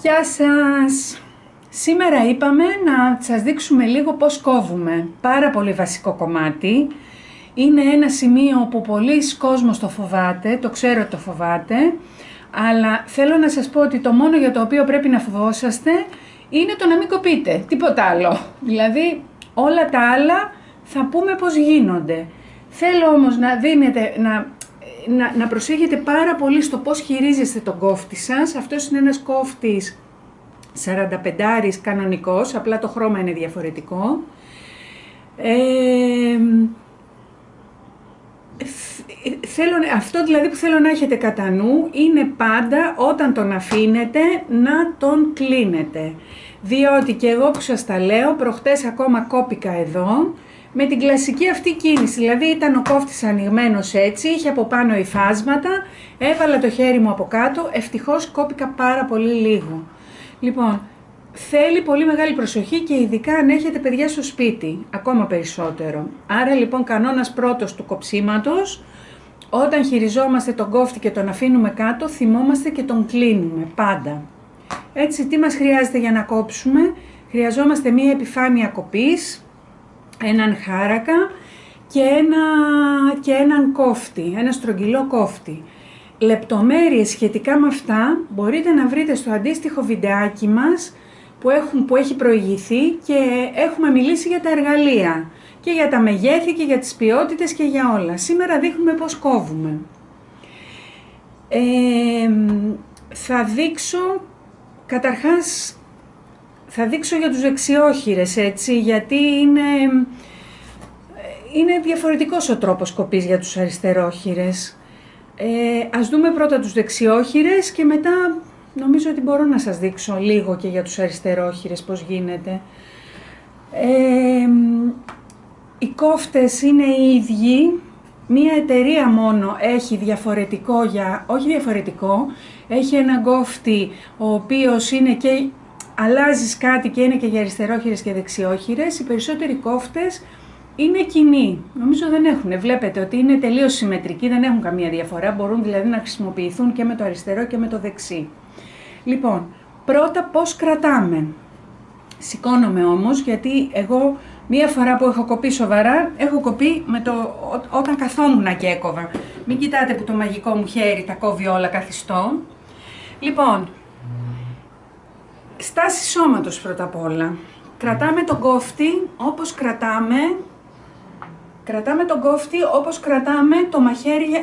Γεια σας! Σήμερα είπαμε να σας δείξουμε λίγο πώς κόβουμε. Πάρα πολύ βασικό κομμάτι. Είναι ένα σημείο που πολλοί κόσμος το φοβάται, το ξέρω ότι το φοβάται, αλλά θέλω να σας πω ότι το μόνο για το οποίο πρέπει να φοβόσαστε είναι το να μην κοπείτε, τίποτα άλλο. Δηλαδή όλα τα άλλα θα πούμε πώς γίνονται. Θέλω όμως να δίνετε, να προσέχετε πάρα πολύ στο πώς χειρίζεστε τον κόφτη σας. Αυτός είναι ένας κόφτης 45 κανονικός, απλά το χρώμα είναι διαφορετικό. Αυτό δηλαδή που θέλω να έχετε κατά νου είναι πάντα όταν τον αφήνετε να τον κλείνετε. Διότι και εγώ που σας τα λέω, προχτές ακόμα κόπηκα εδώ, με την κλασική αυτή κίνηση, δηλαδή ήταν ο κόφτης ανοιγμένος έτσι, είχε από πάνω υφάσματα, έβαλα το χέρι μου από κάτω, ευτυχώς κόπηκα πάρα πολύ λίγο. Λοιπόν, θέλει πολύ μεγάλη προσοχή και ειδικά αν έχετε παιδιά στο σπίτι, ακόμα περισσότερο. Άρα λοιπόν κανόνας πρώτος του κοψίματος, όταν χειριζόμαστε τον κόφτη και τον αφήνουμε κάτω, θυμόμαστε και τον κλείνουμε πάντα. Έτσι, τι μας χρειάζεται για να κόψουμε? Χρειαζόμαστε μία επιφάνεια κοπής, έναν χάρακα και έναν κόφτη, ένα στρογγυλό κόφτη. Λεπτομέρειες σχετικά με αυτά μπορείτε να βρείτε στο αντίστοιχο βιντεάκι μας που έχει προηγηθεί και έχουμε μιλήσει για τα εργαλεία και για τα μεγέθη και για τις ποιότητες και για όλα. Σήμερα δείχνουμε πώς κόβουμε. Θα δείξω, καταρχάς, θα δείξω για τους δεξιόχειρες, έτσι, γιατί είναι διαφορετικός ο τρόπος κοπής για τους αριστερόχειρες. Ας δούμε πρώτα τους δεξιόχειρες και μετά νομίζω ότι μπορώ να σας δείξω λίγο και για τους αριστερόχειρες πώς γίνεται. Οι κόφτες είναι οι ίδιοι, μία εταιρεία μόνο έχει διαφορετικό όχι διαφορετικό, έχει ένα κόφτη ο οποίος είναι και αλλάζεις κάτι και είναι και για αριστερόχειρες και δεξιόχειρες. Οι περισσότεροι κόφτες είναι κοινοί, νομίζω δεν έχουν. Βλέπετε ότι είναι τελείως συμμετρικοί, δεν έχουν καμία διαφορά, μπορούν δηλαδή να χρησιμοποιηθούν και με το αριστερό και με το δεξί. Λοιπόν, πρώτα πώς κρατάμε. Σηκώνομαι όμως, γιατί εγώ μία φορά που έχω κοπεί σοβαρά, έχω κοπεί όταν καθόμουν και έκοβα. Μην κοιτάτε που το μαγικό μου χέρι τα κόβει όλα καθιστό. Λοιπόν, στάση σώματος πρώτα απ' όλα. Κρατάμε τον κόφτη όπως κρατάμε τον κόφτη όπως κρατάμε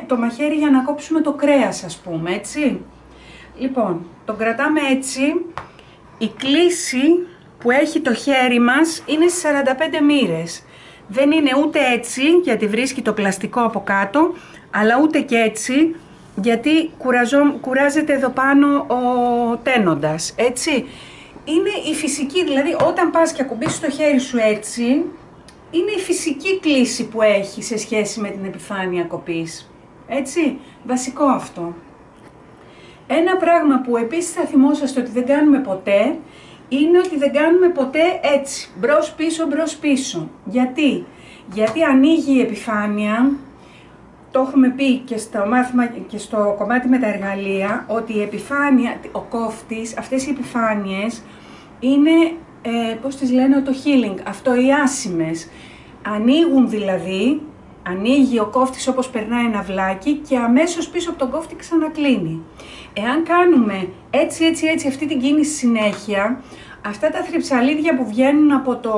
το μαχαίρι για να κόψουμε το κρέας, ας πούμε, έτσι. Λοιπόν, τον κρατάμε έτσι. Η κλίση που έχει το χέρι μας είναι στις 45 μοίρες. Δεν είναι ούτε έτσι, γιατί βρίσκει το πλαστικό από κάτω, αλλά ούτε και έτσι, γιατί κουράζεται εδώ πάνω ο τένοντας, έτσι. Είναι η φυσική, δηλαδή όταν πας και ακουμπήσεις το χέρι σου έτσι, είναι η φυσική κλίση που έχει σε σχέση με την επιφάνεια κοπής. Έτσι, βασικό αυτό. Ένα πράγμα που επίσης θα θυμόσαστε ότι δεν κάνουμε ποτέ, είναι ότι δεν κάνουμε ποτέ έτσι, μπρος πίσω, μπρος πίσω. Γιατί ανοίγει η επιφάνεια, το έχουμε πει και στο μάθημα και στο κομμάτι με τα εργαλεία, ότι η επιφάνεια, ο κόφτης, αυτές οι επιφάνειες είναι, πώς τις λένε, το healing, αυτό οι άσημες. Ανοίγουν δηλαδή, ανοίγει ο κόφτης όπως περνάει ένα βλάκι και αμέσως πίσω από τον κόφτη ξανακλίνει. Εάν κάνουμε έτσι αυτή την κίνηση συνέχεια, αυτά τα θρυψαλίδια που βγαίνουν από το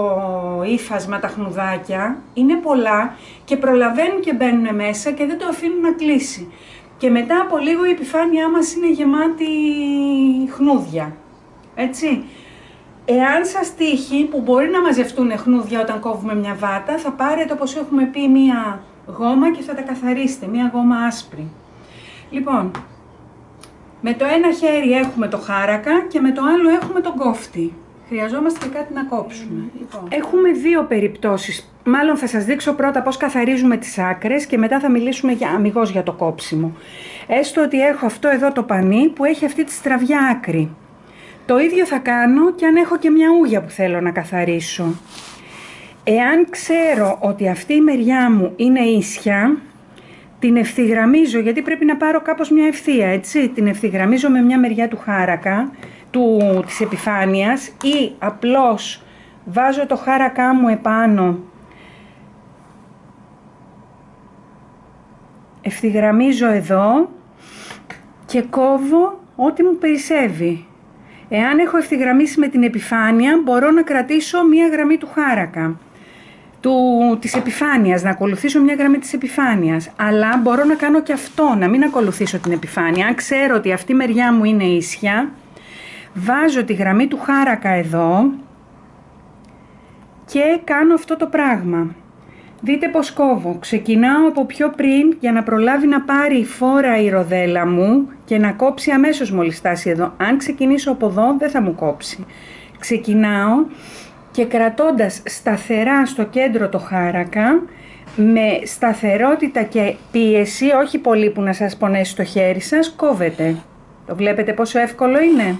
ύφασμα, τα χνουδάκια, είναι πολλά και προλαβαίνουν και μπαίνουν μέσα και δεν το αφήνουν να κλείσει. Και μετά από λίγο η επιφάνειά μας είναι γεμάτη χνούδια, έτσι. Εάν σας τύχει, που μπορεί να μαζευτούν χνούδια όταν κόβουμε μια βάτα, θα πάρετε, όπως έχουμε πει, μία γόμα και θα τα καθαρίσετε, μία γόμα άσπρη. Λοιπόν, με το ένα χέρι έχουμε το χάρακα και με το άλλο έχουμε τον κόφτη. Χρειαζόμαστε και κάτι να κόψουμε. Λοιπόν, έχουμε δύο περιπτώσεις. Μάλλον θα σας δείξω πρώτα πώς καθαρίζουμε τις άκρες και μετά θα μιλήσουμε αμιγώς για το κόψιμο. Έστω ότι έχω αυτό εδώ το πανί που έχει αυτή τη στραβιά άκρη. Το ίδιο θα κάνω και αν έχω και μια ούγια που θέλω να καθαρίσω. Εάν ξέρω ότι αυτή η μεριά μου είναι ίσια, την ευθυγραμμίζω, γιατί πρέπει να πάρω κάπως μια ευθεία, έτσι. Την ευθυγραμμίζω με μια μεριά του χάρακα, της επιφάνειας ή απλώς βάζω το χάρακά μου επάνω, ευθυγραμμίζω εδώ και κόβω ό,τι μου περισσεύει. Εάν έχω ευθυγραμμίσει με την επιφάνεια, μπορώ να κρατήσω μία γραμμή του χάρακα, της επιφάνειας, να ακολουθήσω μία γραμμή της επιφάνειας. Αλλά μπορώ να κάνω και αυτό, να μην ακολουθήσω την επιφάνεια. Αν ξέρω ότι αυτή η μεριά μου είναι ίσια, βάζω τη γραμμή του χάρακα εδώ και κάνω αυτό το πράγμα. Δείτε πως κόβω. Ξεκινάω από πιο πριν για να προλάβει να πάρει φόρα η ροδέλα μου και να κόψει αμέσως μόλις φτάσει εδώ. Αν ξεκινήσω από εδώ δεν θα μου κόψει. Ξεκινάω και κρατώντας σταθερά στο κέντρο το χάρακα, με σταθερότητα και πίεση, όχι πολύ που να σας πονέσει το χέρι σας, κόβετε. Το βλέπετε πόσο εύκολο είναι?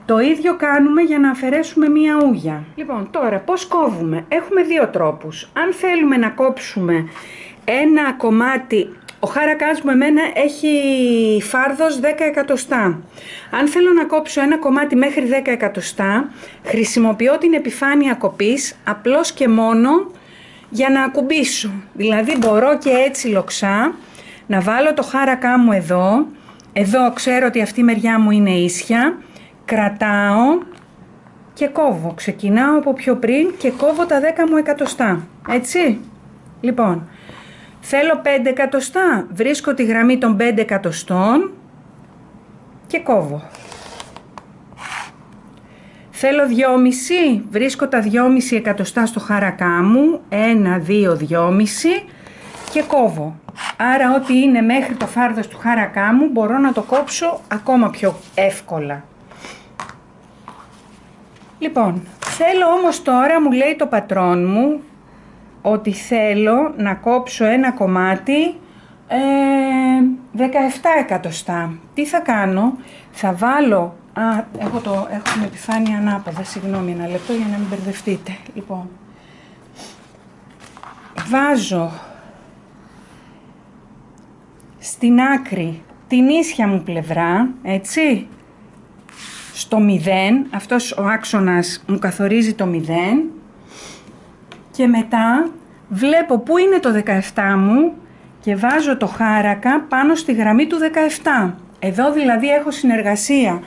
Το ίδιο κάνουμε για να αφαιρέσουμε μία ούγια. Λοιπόν, τώρα πώς κόβουμε? Έχουμε δύο τρόπους. Αν θέλουμε να κόψουμε ένα κομμάτι, ο χάρακάς μου εμένα έχει φάρδος 10 εκατοστά. Αν θέλω να κόψω ένα κομμάτι μέχρι 10 εκατοστά, χρησιμοποιώ την επιφάνεια κοπής απλώς και μόνο για να ακουμπήσω. Δηλαδή μπορώ και έτσι λοξά να βάλω το χάρακά μου εδώ. Εδώ ξέρω ότι αυτή η μεριά μου είναι ίσια. Κρατάω και κόβω. Ξεκινάω από πιο πριν και κόβω τα 10 μου εκατοστά. Έτσι. Λοιπόν, θέλω 5 εκατοστά. Βρίσκω τη γραμμή των 5 εκατοστών και κόβω. Θέλω 2,5. Βρίσκω τα 2,5 εκατοστά στο χάρακά μου. 1, 2, 2,5 και κόβω. Άρα ό,τι είναι μέχρι το φάρδος του χάρακά μου μπορώ να το κόψω ακόμα πιο εύκολα. Λοιπόν, θέλω όμως τώρα, μου λέει το πατρόν μου, ότι θέλω να κόψω ένα κομμάτι 17 εκατοστά. Τι θα κάνω? Θα βάλω, έχω την επιφάνεια ανάποδα, συγγνώμη ένα λεπτό για να μην μπερδευτείτε. Λοιπόν, βάζω στην άκρη την ίσια μου πλευρά, έτσι, στο 0, αυτός ο άξονας μου καθορίζει το 0 και μετά βλέπω πού είναι το 17 μου και βάζω το χάρακα πάνω στη γραμμή του 17. Εδώ δηλαδή έχω συνεργασία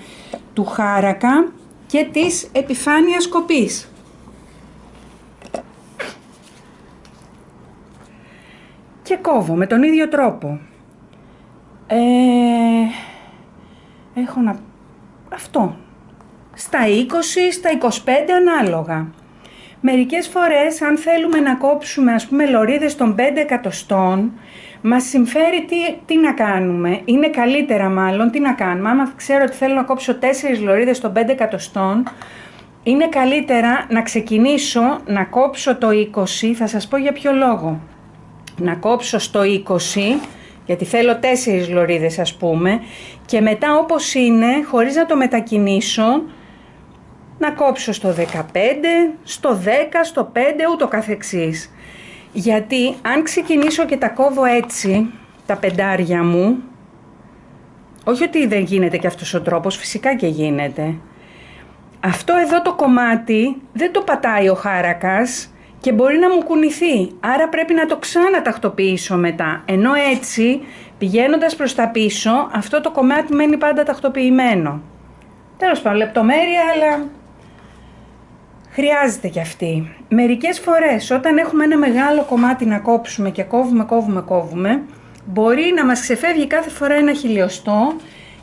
του χάρακα και της επιφάνειας κοπής. Και κόβω με τον ίδιο τρόπο. Έχω να... αυτό. Στα 20, στα 25 ανάλογα. Μερικές φορές αν θέλουμε να κόψουμε ας πούμε λωρίδες των 5 εκατοστών, μας συμφέρει τι να κάνουμε. Είναι καλύτερα μάλλον τι να κάνουμε. Άμα ξέρω ότι θέλω να κόψω 4 λωρίδες των 5 εκατοστών, είναι καλύτερα να ξεκινήσω να κόψω το 20, θα σας πω για ποιο λόγο. Να κόψω στο 20, γιατί θέλω 4 λωρίδες ας πούμε, και μετά όπως είναι, χωρίς να το μετακινήσω, να κόψω στο 15, στο 10, στο 5, ούτω καθεξής. Γιατί αν ξεκινήσω και τα κόβω έτσι, τα πεντάρια μου, όχι ότι δεν γίνεται και αυτός ο τρόπος, φυσικά και γίνεται. Αυτό εδώ το κομμάτι δεν το πατάει ο χάρακας και μπορεί να μου κουνηθεί, άρα πρέπει να το ξαναταχτοποιήσω μετά. Ενώ έτσι, πηγαίνοντας προς τα πίσω, αυτό το κομμάτι μένει πάντα ταχτοποιημένο. Τέλος πάντων, λεπτομέρεια, αλλά χρειάζεται κι αυτή. Μερικές φορές, όταν έχουμε ένα μεγάλο κομμάτι να κόψουμε και κόβουμε, μπορεί να μας ξεφεύγει κάθε φορά ένα χιλιοστό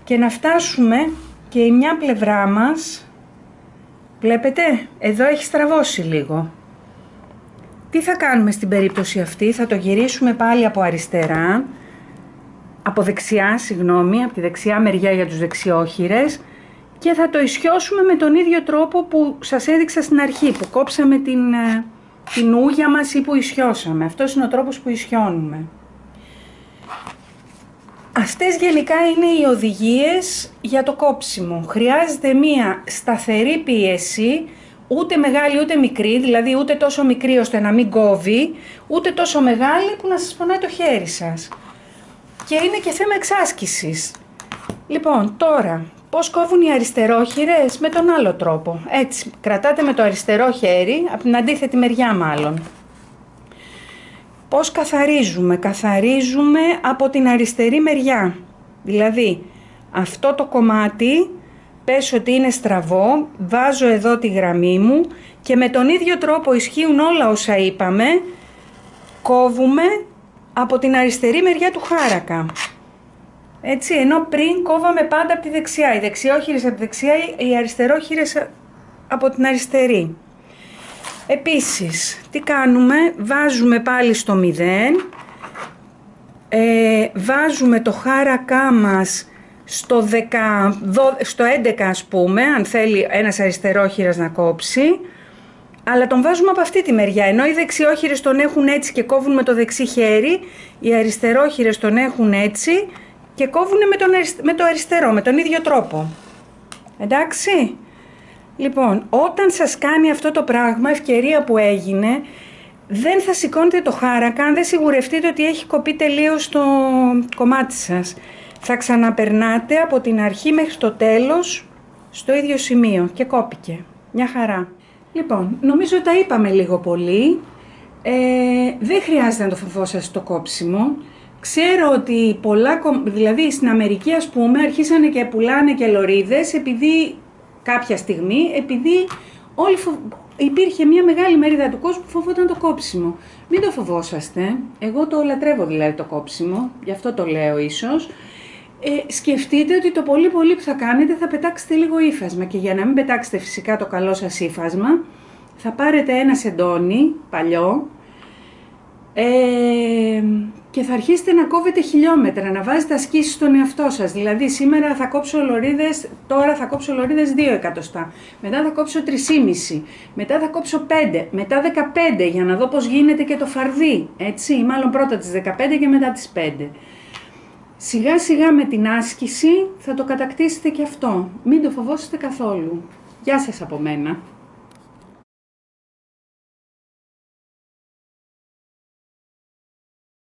και να φτάσουμε και η μια πλευρά μας, βλέπετε, εδώ έχει στραβώσει λίγο. Τι θα κάνουμε στην περίπτωση αυτή? Θα το γυρίσουμε πάλι από αριστερά, από τη δεξιά μεριά για τους δεξιόχειρες, και θα το ισιώσουμε με τον ίδιο τρόπο που σας έδειξα στην αρχή, που κόψαμε την ούγια μας ή που ισιώσαμε. Αυτός είναι ο τρόπος που ισιώνουμε. Αυτές γενικά είναι οι οδηγίες για το κόψιμο. Χρειάζεται μία σταθερή πίεση, ούτε μεγάλη ούτε μικρή, δηλαδή ούτε τόσο μικρή ώστε να μην κόβει, ούτε τόσο μεγάλη που να σας πονάει το χέρι σας. Και είναι και θέμα εξάσκησης. Λοιπόν, τώρα Πώς κόβουν οι αριστερόχειρες? Με τον άλλο τρόπο. Έτσι, κρατάτε με το αριστερό χέρι, από την αντίθετη μεριά μάλλον. Πώς καθαρίζουμε? Καθαρίζουμε από την αριστερή μεριά. Δηλαδή, αυτό το κομμάτι, πες ότι είναι στραβό, βάζω εδώ τη γραμμή μου και με τον ίδιο τρόπο ισχύουν όλα όσα είπαμε, κόβουμε από την αριστερή μεριά του χάρακα. Έτσι, ενώ πριν κόβαμε πάντα από τη δεξιά, οι δεξιόχειρες από τη δεξιά, οι αριστερόχειρες από την αριστερή. Επίσης, τι κάνουμε? Βάζουμε πάλι στο 0, βάζουμε το χάρακά μας στο 11 ας πούμε, αν θέλει ένας αριστερόχειρας να κόψει, αλλά τον βάζουμε από αυτή τη μεριά, ενώ οι δεξιόχειρες τον έχουν έτσι και κόβουν με το δεξί χέρι, οι αριστερόχειρες τον έχουν έτσι και κόβουν με το αριστερό, με τον ίδιο τρόπο. Εντάξει? Λοιπόν, όταν σας κάνει αυτό το πράγμα, ευκαιρία που έγινε, δεν θα σηκώνετε το χάρακα αν δεν σιγουρευτείτε ότι έχει κοπεί τελείως το κομμάτι σας. Θα ξαναπερνάτε από την αρχή μέχρι το τέλος στο ίδιο σημείο και κόπηκε. Μια χαρά. Λοιπόν, νομίζω τα είπαμε λίγο πολύ. Δεν χρειάζεται να το φοβόσαστε το κόψιμο. Ξέρω ότι δηλαδή στην Αμερική ας πούμε αρχίσανε και πουλάνε και λωρίδες επειδή κάποια στιγμή, επειδή υπήρχε μια μεγάλη μερίδα του κόσμου που φοβόταν το κόψιμο. Μην το φοβόσαστε, εγώ το λατρεύω δηλαδή το κόψιμο, γι' αυτό το λέω ίσως. Σκεφτείτε ότι το πολύ πολύ που θα κάνετε θα πετάξετε λίγο ύφασμα και για να μην πετάξετε φυσικά το καλό σας ύφασμα θα πάρετε ένα σεντόνι παλιό και θα αρχίσετε να κόβετε χιλιόμετρα, να βάζετε ασκήσεις στον εαυτό σας. Δηλαδή σήμερα θα κόψω λωρίδες, τώρα θα κόψω λωρίδες 2 εκατοστά, μετά θα κόψω 3,5, μετά θα κόψω 5, μετά 15 για να δω πώς γίνεται και το φαρδί, έτσι, ή μάλλον πρώτα τις 15 και μετά τις 5. Σιγά σιγά με την άσκηση θα το κατακτήσετε και αυτό. Μην το φοβόσαστε καθόλου. Γεια σας από μένα.